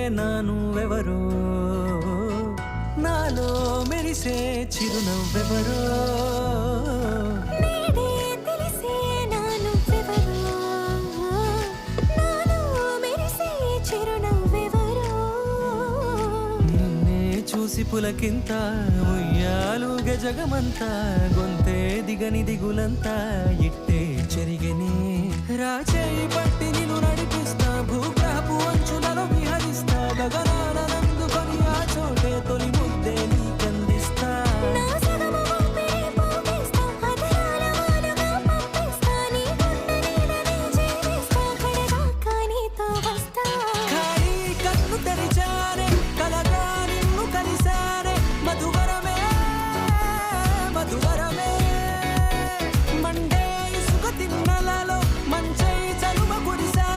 నా నువ్వెవరో నాలో మెరిసే చిరునవ్వెవరో నేడే తెలిసే నా నువ్వెవరో నాలో మెరిసే చిరునవ్వెవరో నిన్నే చూసి పులకింత ఉయ్యాలుగ జగమంతా గొంతే దిగని దిగులంతా ఇట్టే చెరిగని రాచేయి పట్టి నిన్ను